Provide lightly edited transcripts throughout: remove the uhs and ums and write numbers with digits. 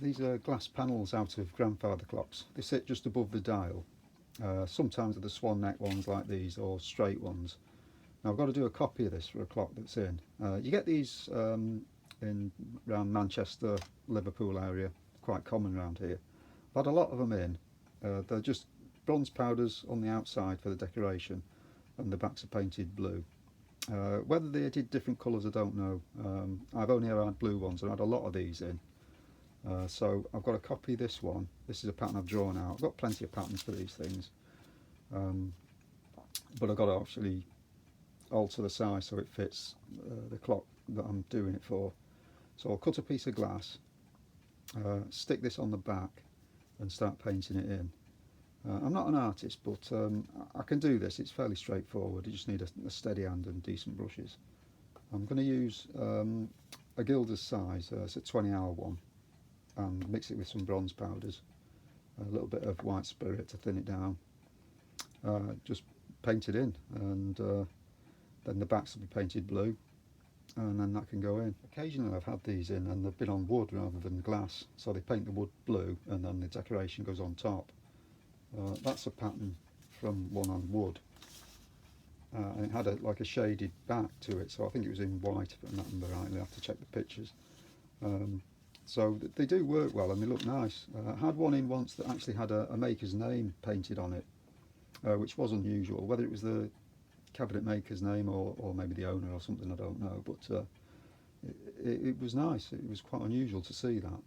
These are glass panels out of grandfather clocks. They sit just above the dial. Sometimes they're the swan neck ones like these, or straight ones. Now I've got to do a copy of this for a clock that's in. You get these in around Manchester, Liverpool area, quite common around here. I've had a lot of them in. They're just bronze powders on the outside for the decoration, and the backs are painted blue. Whether they did different colours I don't know. I've only ever had blue ones, and I had a lot of these in. So I've got to copy this one. This is a pattern I've drawn out. I've got plenty of patterns for these things, but I've got to actually alter the size so it fits the clock that I'm doing it for. So I'll cut a piece of glass, stick this on the back and start painting it in. I'm not an artist, but I can do this. It's fairly straightforward. You just need a steady hand and decent brushes. I'm going to use a gilder's size, it's a 20-hour one, and mix it with some bronze powders, a little bit of white spirit to thin it down. Just paint it in, and then the backs will be painted blue, and then that can go in. Occasionally I've had these in and they've been on wood rather than glass, so they paint the wood blue and then the decoration goes on top. That's a pattern from one on wood, and it had like a shaded back to it, so I think it was in white if I remember rightly. I have to check the pictures. So they do work well and they look nice. I had one in once that actually had a maker's name painted on it, which was unusual. Whether it was the cabinet maker's name or maybe the owner or something, I don't know, but it was nice. It was quite unusual to see that.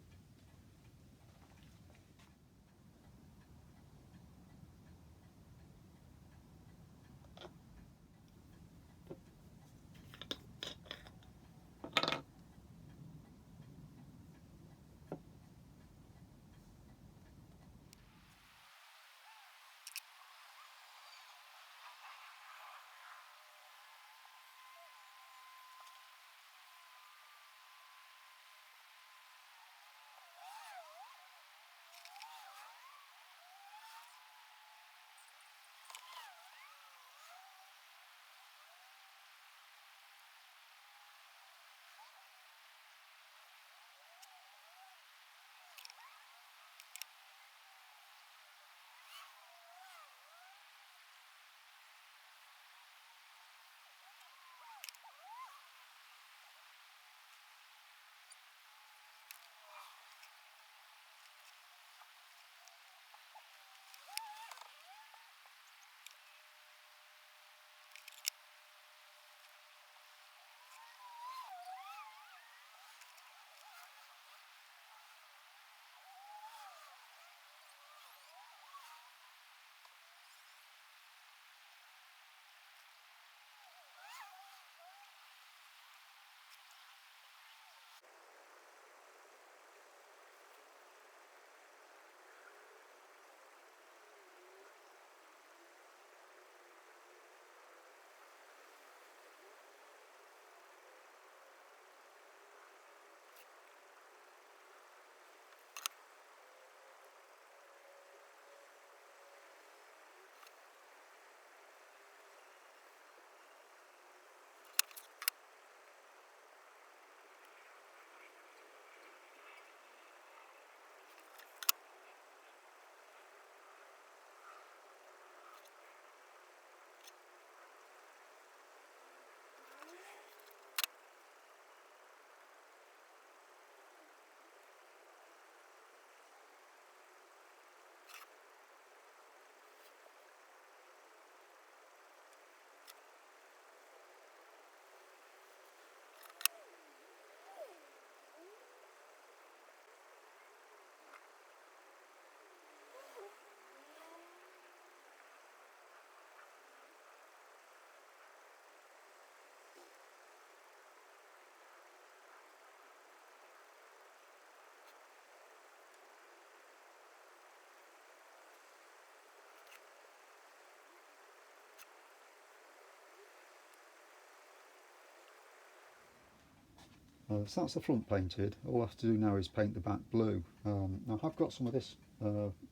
So that's the front painted. All I have to do now is paint the back blue. Now I've got some of this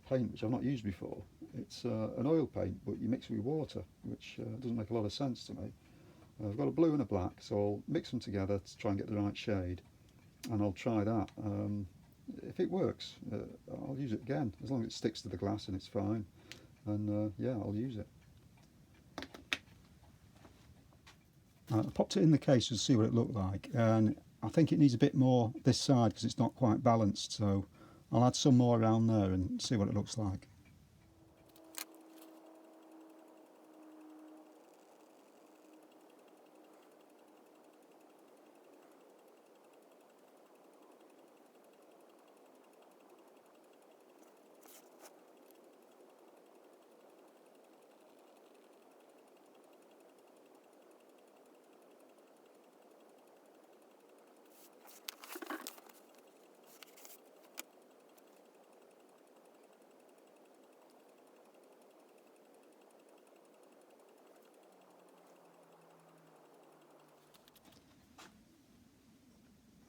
paint which I've not used before. It's an oil paint, but you mix it with water, which doesn't make a lot of sense to me. I've got a blue and a black, so I'll mix them together to try and get the right shade, and I'll try that. if it works, I'll use it again, as long as it sticks to the glass and it's fine. And yeah, I'll use it. I popped it in the case to see what it looked like, and I think it needs a bit more this side because it's not quite balanced, so I'll add some more around there and see what it looks like.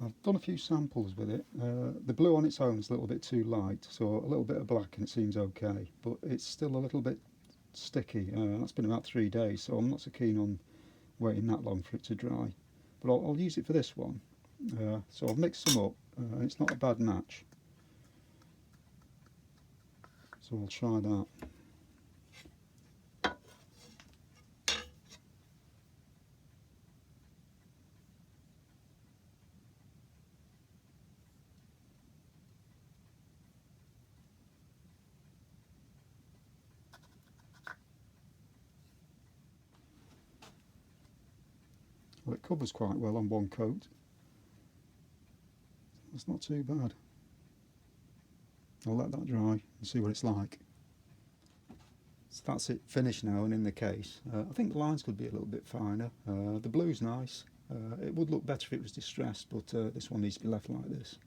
I've done a few samples with it. The blue on its own is a little bit too light, so a little bit of black and it seems okay, but it's still a little bit sticky. That's been about 3 days, so I'm not so keen on waiting that long for it to dry. But I'll use it for this one. So I've mixed some up, and it's not a bad match. So I'll try that. Well, it covers quite well on one coat. That's not too bad. I'll let that dry and see what it's like. So that's it finished now and in the case. I think the lines could be a little bit finer. The blue's nice. It would look better if it was distressed, but this one needs to be left like this.